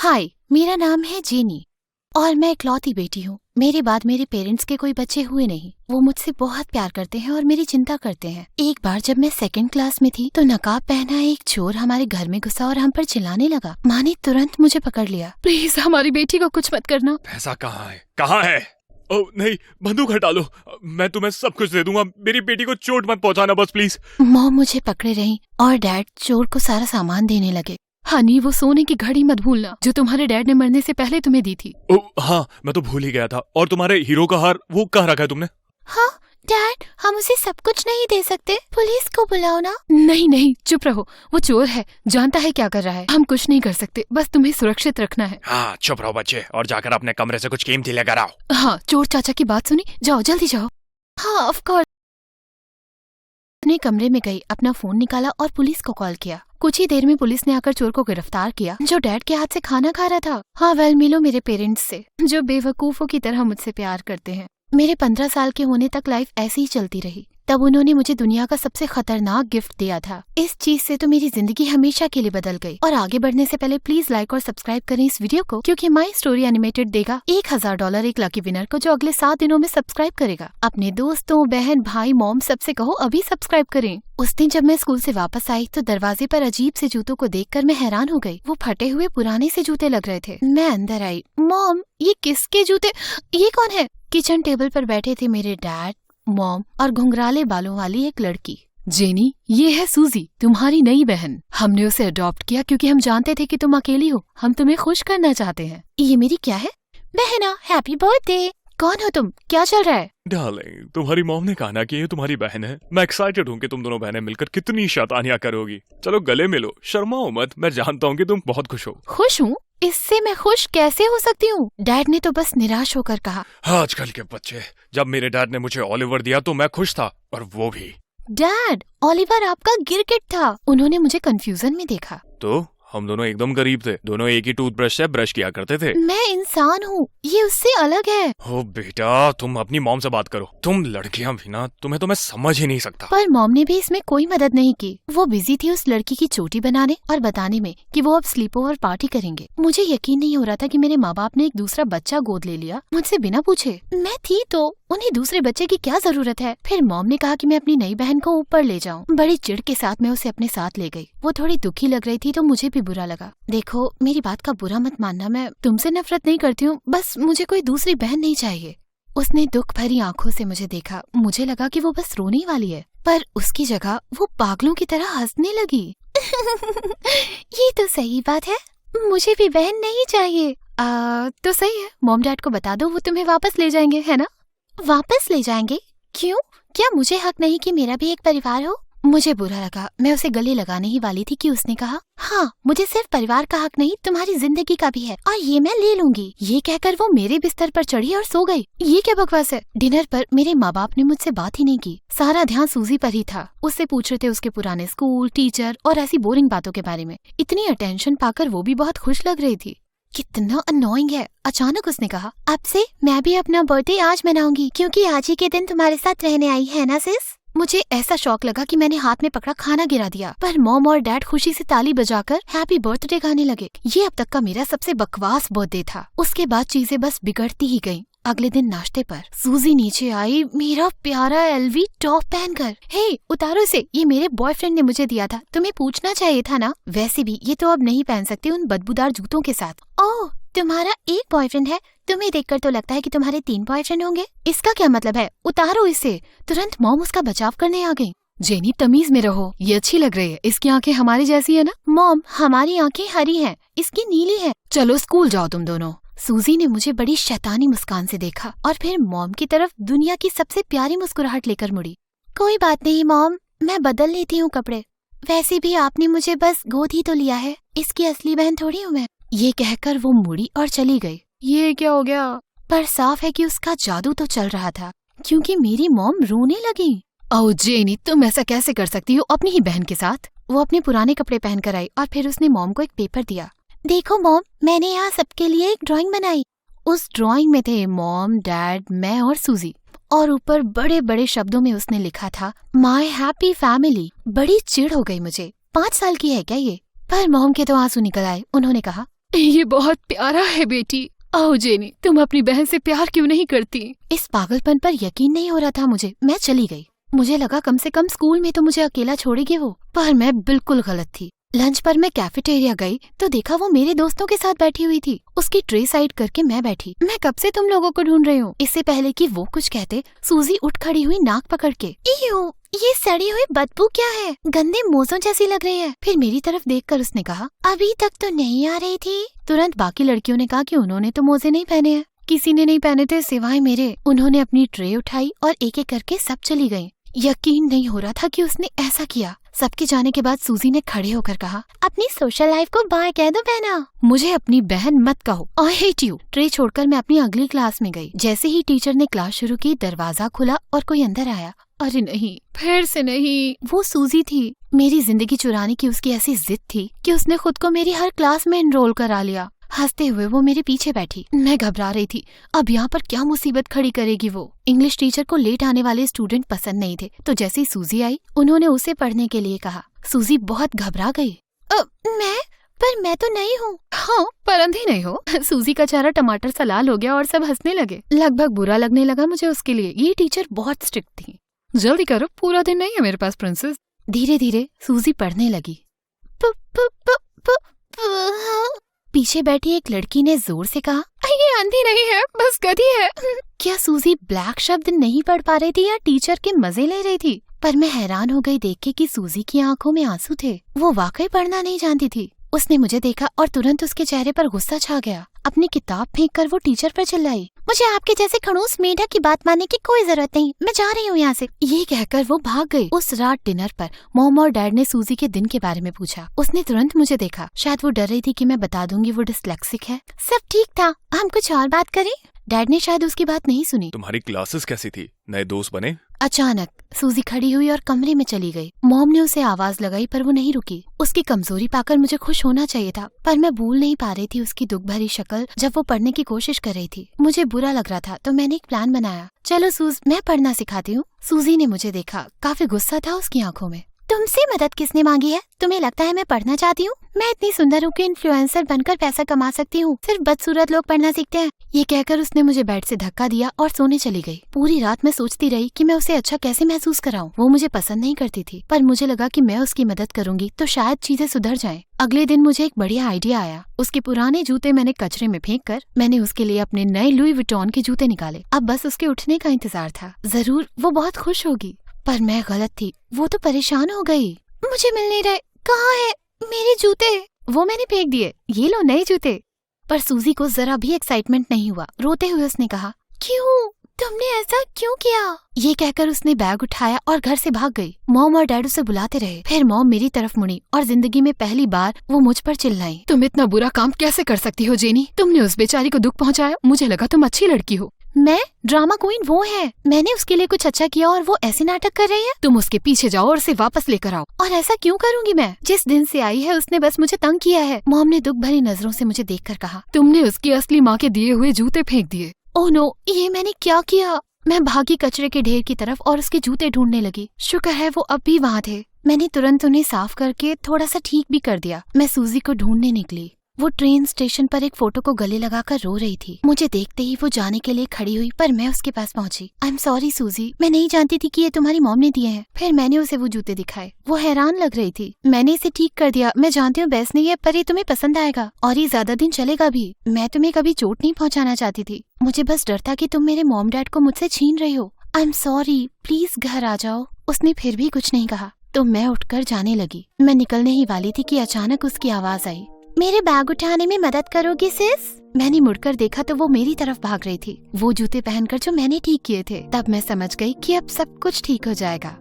हाय, मेरा नाम है जेनी और मैं इकलौती बेटी हूँ। मेरे बाद मेरे पेरेंट्स के कोई बच्चे हुए नहीं। वो मुझसे बहुत प्यार करते हैं और मेरी चिंता करते हैं। एक बार जब मैं 2nd क्लास में थी तो नकाब पहना एक चोर हमारे घर में घुसा और हम पर चिल्लाने लगा। माँ ने तुरंत मुझे पकड़ लिया। प्लीज हमारी बेटी को कुछ मत करना। पैसा कहाँ है? कहाँ है? ओह नहीं, बंदूक हटा लो, मैं तुम्हें सब कुछ दे दूंगा। मेरी बेटी को चोट मत पहुंचाना बस प्लीज। मॉम मुझे पकड़े रही और डैड चोर को सारा सामान देने लगे। हनी, वो सोने की घड़ी मत भूलना जो तुम्हारे डैड ने मरने से पहले तुम्हें दी थी। ओह हाँ, मैं तो भूल ही गया था। और तुम्हारे हीरो का हार वो कहाँ रखा है तुमने? हाँ डैड, हम उसे सब कुछ नहीं दे सकते। पुलिस को बुलाओ ना। नहीं नहीं, चुप रहो। वो चोर है, जानता है क्या कर रहा है। हम कुछ नहीं कर सकते, बस तुम्हें सुरक्षित रखना है। हाँ चुप रहो बच्चे, और जाकर अपने कमरे से कुछ कीमती लेकर आओ। हाँ, चोर चाचा की बात सुनी, जाओ जल्दी जाओ। हाँ ऑफ कोर्स। अपने कमरे में गई, अपना फोन निकाला और पुलिस को कॉल किया। कुछ ही देर में पुलिस ने आकर चोर को गिरफ्तार किया जो डैड के हाथ से खाना खा रहा था। हाँ वेल, मिलो मेरे पेरेंट्स से जो बेवकूफों की तरह मुझसे प्यार करते हैं। मेरे 15 साल के होने तक लाइफ ऐसी ही चलती रही। तब उन्होंने मुझे दुनिया का सबसे खतरनाक गिफ्ट दिया था। इस चीज से तो मेरी जिंदगी हमेशा के लिए बदल गई। और आगे बढ़ने से पहले प्लीज लाइक और सब्सक्राइब करें इस वीडियो को, क्योंकि माई स्टोरी एनिमेटेड देगा $1000 एक लकी विनर को जो अगले 7 दिनों में सब्सक्राइब करेगा। अपने दोस्तों, बहन, भाई, मॉम सबसे कहो अभी सब्सक्राइब करें। उस दिन जब मैं स्कूल से वापस आई तो दरवाजे पर अजीब से जूतों को देखकर मैं हैरान हो गई। वो फटे हुए पुराने से जूते लग रहे थे। मैं अंदर आई। मॉम, ये किसके जूते? ये कौन है? किचन टेबल पर बैठे थे मेरे डैड, मॉम और घुंघराले बालों वाली एक लड़की। जेनी, ये है सूजी, तुम्हारी नई बहन। हमने उसे अडॉप्ट किया क्योंकि हम जानते थे कि तुम अकेली हो। हम तुम्हें खुश करना चाहते हैं। ये मेरी क्या है? बहना, हैप्पी बर्थडे। कौन हो तुम? क्या चल रहा है? डार्लिंग, तुम्हारी मॉम ने कहा ना कि ये तुम्हारी बहन है। मैं एक्साइटेड हूँ कि तुम दोनों बहनें मिलकर कितनी शैतानियां करोगी। चलो गले मिलो, शर्माओ मत। मैं जानता हूँ कि तुम बहुत खुश हो। खुश हूँ? इससे मैं खुश कैसे हो सकती हूँ? डैड ने तो बस निराश होकर कहा। आजकल के बच्चे, जब मेरे डैड ने मुझे ऑलिवर दिया तो मैं खुश था, और वो भी। डैड, ऑलिवर आपका गिरगिट था। उन्होंने मुझे कंफ्यूजन में देखा। तो हम दोनों एकदम करीब थे। दोनों एक ही टूथब्रश से ब्रश किया करते थे। मैं इंसान हूँ, ये उससे अलग है। ओ बेटा, तुम अपनी मॉम से बात करो। तुम लड़कियां भी ना, तुम्हें तो मैं समझ ही नहीं सकता। पर मॉम ने भी इसमें कोई मदद नहीं की। वो बिजी थी उस लड़की की चोटी बनाने और बताने में कि वो अब स्लीप ओवर पार्टी करेंगे। मुझे यकीन नहीं हो रहा था कि मेरे माँ बाप ने एक दूसरा बच्चा गोद ले लिया मुझसे बिना पूछे। मैं थी तो उन्हें दूसरे बच्चे की क्या जरूरत है? फिर मॉम ने कहा कि मैं अपनी नई बहन को ऊपर ले जाऊं। बड़ी चिढ़ के साथ मैं उसे अपने साथ ले गई। वो थोड़ी दुखी लग रही थी तो मुझे भी बुरा लगा। देखो, मेरी बात का बुरा मत मानना, मैं तुमसे नफरत नहीं करती हूँ, बस मुझे कोई दूसरी बहन नहीं चाहिए। उसने दुख भरी आंखों से मुझे देखा। मुझे लगा कि वो बस रोने वाली है, पर उसकी जगह वो पागलों की तरह हंसने लगी। ये तो सही बात है, मुझे भी बहन नहीं चाहिए। तो सही है, मॉम डैड को बता दो, वो तुम्हें वापस ले जाएंगे, है ना? वापस ले जाएंगे? क्यों? क्या मुझे हक नहीं कि मेरा भी एक परिवार हो? मुझे बुरा लगा। मैं उसे गले लगाने ही वाली थी कि उसने कहा, हाँ मुझे सिर्फ परिवार का हक नहीं, तुम्हारी जिंदगी का भी है, और ये मैं ले लूंगी। ये कहकर वो मेरे बिस्तर पर चढ़ी और सो गई। ये क्या बकवास है? डिनर पर मेरे माँ बाप ने मुझसे बात ही नहीं की। सारा ध्यान सूजी पर ही था। उससे पूछ रहे थे उसके पुराने स्कूल, टीचर और ऐसी बोरिंग बातों के बारे में। इतनी अटेंशन पाकर वो भी बहुत खुश लग रही थी। कितना अनोइंग है। अचानक उसने कहा, अब से मैं भी अपना बर्थडे आज मनाऊंगी क्योंकि आज ही के दिन तुम्हारे साथ रहने आई है ना सिस? मुझे ऐसा शौक लगा कि मैंने हाथ में पकड़ा खाना गिरा दिया, पर मॉम और डैड खुशी से ताली बजाकर हैप्पी बर्थडे गाने लगे। ये अब तक का मेरा सबसे बकवास बर्थडे था। उसके बाद चीजें बस बिगड़ती ही गईं। अगले दिन नाश्ते पर सूजी नीचे आई, मेरा प्यारा एलवी टॉप पहनकर। हे उतारो इसे, ये मेरे बॉयफ्रेंड ने मुझे दिया था, तुम्हें पूछना चाहिए था ना। वैसे भी ये तो अब नहीं पहन सकती उन बदबूदार जूतों के साथ। ओह, तुम्हारा एक बॉयफ्रेंड है? तुम्हें देखकर तो लगता है कि तुम्हारे 3 बॉयफ्रेंड होंगे। इसका क्या मतलब है? उतारो इसे। तुरंत मॉम उसका बचाव करने आ गई। जेनी, तमीज में रहो, ये अच्छी लग रही है। इसकी आंखें हमारी जैसी है ना? मॉम, हमारी आंखें हरी हैं, इसकी नीली है। चलो स्कूल जाओ तुम दोनों। सूजी ने मुझे बड़ी शैतानी मुस्कान से देखा और फिर मॉम की तरफ दुनिया की सबसे प्यारी मुस्कुराहट लेकर मुड़ी। कोई बात नहीं मॉम, मैं बदल लेती हूँ कपड़े। वैसे भी आपने मुझे बस गोद ही तो लिया है, इसकी असली बहन थोड़ी हूँ मैं। ये कहकर वो मुड़ी और चली गई। ये क्या हो गया? पर साफ है कि उसका जादू तो चल रहा था, क्योंकि मेरी मॉम रोने लगी। ओह जेनी, तुम ऐसा कैसे कर सकती हो अपनी ही बहन के साथ? वो अपने पुराने कपड़े पहनकर आई और फिर उसने मॉम को एक पेपर दिया। देखो मॉम, मैंने यहाँ सबके लिए एक ड्राइंग बनाई। उस ड्राइंग में थे मॉम, डैड, मैं और सूजी, और ऊपर बड़े बड़े शब्दों में उसने लिखा था माई हैप्पी फैमिली। बड़ी चिढ़ हो गई मुझे। 5 साल की है क्या ये? पर मॉम के तो आंसू निकल आए। उन्होंने कहा, ये बहुत प्यारा है बेटी। आओ जेनी, तुम अपनी बहन से प्यार क्यों नहीं करती? इस पागलपन पर यकीन नहीं हो रहा था मुझे। मैं चली गई। मुझे लगा कम से कम स्कूल में तो मुझे अकेला छोड़ेगी वो, पर मैं बिल्कुल गलत थी। लंच पर मैं कैफेटेरिया गई तो देखा वो मेरे दोस्तों के साथ बैठी हुई थी। उसकी ट्रे साइड करके मैं बैठी। मैं कब से तुम लोगों को ढूंढ रही हूँ। इससे पहले कि वो कुछ कहते, सूजी उठ खड़ी हुई नाक पकड़ के। ये सड़ी हुई बदबू क्या है? गंदे मोजों जैसी लग रही है। फिर मेरी तरफ देखकर उसने कहा, अभी तक तो नहीं आ रही थी। तुरंत बाकी लड़कियों ने कहा कि उन्होंने तो मोजे नहीं पहने हैं। किसी ने नहीं पहने थे सिवाय मेरे। उन्होंने अपनी ट्रे उठाई और एक एक करके सब चली गयी। यकीन नहीं हो रहा था कि उसने ऐसा किया। सबके जाने के बाद सूजी ने खड़े होकर कहा, अपनी सोशल लाइफ को बाय कह दो बहना। मुझे अपनी बहन मत कहो। I hate you. ट्रे छोड़कर मैं अपनी अगली क्लास में गई। जैसे ही टीचर ने क्लास शुरू की, दरवाजा खुला और कोई अंदर आया। अरे नहीं, फिर से नहीं। वो सूजी थी। मेरी जिंदगी चुराने की उसकी ऐसी जिद थी कि उसने खुद को मेरी हर क्लास में एनरोल करा लिया। हंसते हुए वो मेरे पीछे बैठी। मैं घबरा रही थी, अब यहाँ पर क्या मुसीबत खड़ी करेगी वो। इंग्लिश टीचर को लेट आने वाले स्टूडेंट पसंद नहीं थे, तो जैसे ही सूजी आई उन्होंने उसे पढ़ने के लिए कहा। सूजी बहुत घबरा गई। मैं तो नहीं हूँ। हाँ, पर अंधी नहीं हो। सूजी का चेहरा टमाटर सा लाल हो गया और सब हंसने लगे। लगभग बुरा लगने लगा मुझे उसके लिए। ये टीचर बहुत स्ट्रिक्ट थी। जल्दी करो, पूरा दिन नहीं है मेरे पास प्रिंसेस। धीरे धीरे सूजी पढ़ने लगी। पीछे बैठी एक लड़की ने जोर से कहा, ये अंधी नहीं है, बस गधी है। क्या सूजी ब्लैक शब्द नहीं पढ़ पा रही थी या टीचर के मजे ले रही थी? पर मैं हैरान हो गई देख के कि सूजी की आंखों में आंसू थे। वो वाकई पढ़ना नहीं जानती थी। उसने मुझे देखा और तुरंत उसके चेहरे पर गुस्सा छा गया। अपनी किताब फेंककर वो टीचर पर चिल्लाई, मुझे आपके जैसे खड़ूस मेढक की बात मानने की कोई जरूरत नहीं, मैं जा रही हूँ यहाँ से। ये कहकर वो भाग गई। उस रात डिनर पर मॉम और डैड ने सूजी के दिन के बारे में पूछा। उसने तुरंत मुझे देखा। शायद वो डर रही थी कि मैं बता दूंगी वो डिस्लेक्सिक है। सब ठीक था, हम कुछ और बात करें? डैड ने शायद उसकी बात नहीं सुनी। तुम्हारी क्लासेस कैसी थी? नए दोस्त बने? अचानक सूजी खड़ी हुई और कमरे में चली गई। मॉम ने उसे आवाज लगाई पर वो नहीं रुकी। उसकी कमजोरी पाकर मुझे खुश होना चाहिए था, पर मैं भूल नहीं पा रही थी उसकी दुख भरी शक्ल जब वो पढ़ने की कोशिश कर रही थी। मुझे बुरा लग रहा था तो मैंने एक प्लान बनाया। चलो सूज, मैं पढ़ना सिखाती हूँ। सूजी ने मुझे देखा। काफी गुस्सा था उसकी आंखों में। तुमसे मदद किसने मांगी है? तुम्हें लगता है मैं पढ़ना चाहती हूँ? मैं इतनी सुंदर हूँ कि इन्फ्लुएंसर बनकर पैसा कमा सकती हूँ। सिर्फ बदसूरत लोग पढ़ना सीखते हैं। ये कहकर उसने मुझे बेड से धक्का दिया और सोने चली गई। पूरी रात मैं सोचती रही कि मैं उसे अच्छा कैसे महसूस कराऊं। वो मुझे पसंद नहीं करती थी, पर मुझे लगा कि मैं उसकी मदद करूंगी तो शायद चीजें सुधर जाएं। अगले दिन मुझे एक बढ़िया आइडिया आया। उसके पुराने जूते मैंने कचरे में फेंक कर मैंने उसके लिए अपने नए लुई विटॉन के जूते निकाले। अब बस उसके उठने का इंतजार था। जरूर वो बहुत खुश होगी, पर मैं गलत थी। वो तो परेशान हो गई। मुझे मिल नहीं रहे। कहाँ है मेरे जूते? वो मैंने फेंक दिए। ये लो नए जूते। पर सूजी को जरा भी एक्साइटमेंट नहीं हुआ। रोते हुए उसने कहा, क्यों? तुमने ऐसा क्यों किया? ये कहकर उसने बैग उठाया और घर से भाग गई। मॉम और डैड उसे बुलाते रहे। फिर मॉम मेरी तरफ मुड़ी और जिंदगी में पहली बार वो मुझ पर चिल्लाई, तुम इतना बुरा काम कैसे कर सकती हो जेनी? तुमने उस बेचारी को दुख पहुंचाया। मुझे लगा तुम अच्छी लड़की हो। मैं? ड्रामा क्वीन वो है। मैंने उसके लिए कुछ अच्छा किया और वो ऐसे नाटक कर रही है। तुम उसके पीछे जाओ और उसे वापस लेकर आओ। और ऐसा क्यों करूंगी मैं? जिस दिन से आई है उसने बस मुझे तंग किया है। मॉम ने दुख भरी नजरों से मुझे देखकर कहा, तुमने उसकी असली माँ के दिए हुए जूते फेंक दिए। ओह नो, ये मैंने क्या किया? मैं भागी कचरे के ढेर की तरफ और उसके जूते ढूंढने लगी। शुक्र है वो अब भी वहाँ थे। मैंने तुरंत उन्हें साफ करके थोड़ा सा ठीक भी कर दिया। मैं सूजी को ढूंढने निकली। वो ट्रेन स्टेशन पर एक फोटो को गले लगाकर रो रही थी। मुझे देखते ही वो जाने के लिए खड़ी हुई, पर मैं उसके पास पहुंची। आई एम सॉरी सूजी, मैं नहीं जानती थी कि ये तुम्हारी मॉम ने दिए हैं। फिर मैंने उसे वो जूते दिखाए। वो हैरान लग रही थी। मैंने इसे ठीक कर दिया। मैं जानती हूँ बेस्ट नहीं है, पर ये तुम्हें पसंद आएगा और ये ज्यादा दिन चलेगा भी। मैं तुम्हें कभी चोट नहीं पहुँचाना चाहती थी। मुझे बस डर था कि तुम मेरे मॉम डैड को मुझसे छीन रही हो। आई एम सॉरी, प्लीज घर आ जाओ। उसने फिर भी कुछ नहीं कहा तो मैं उठकर जाने लगी। मैं निकलने ही वाली थी कि अचानक उसकी आवाज आई, मेरे बैग उठाने में मदद करोगी सिस? मैंने मुड़कर देखा तो वो मेरी तरफ भाग रही थी, वो जूते पहनकर जो मैंने ठीक किए थे। तब मैं समझ गई कि अब सब कुछ ठीक हो जाएगा।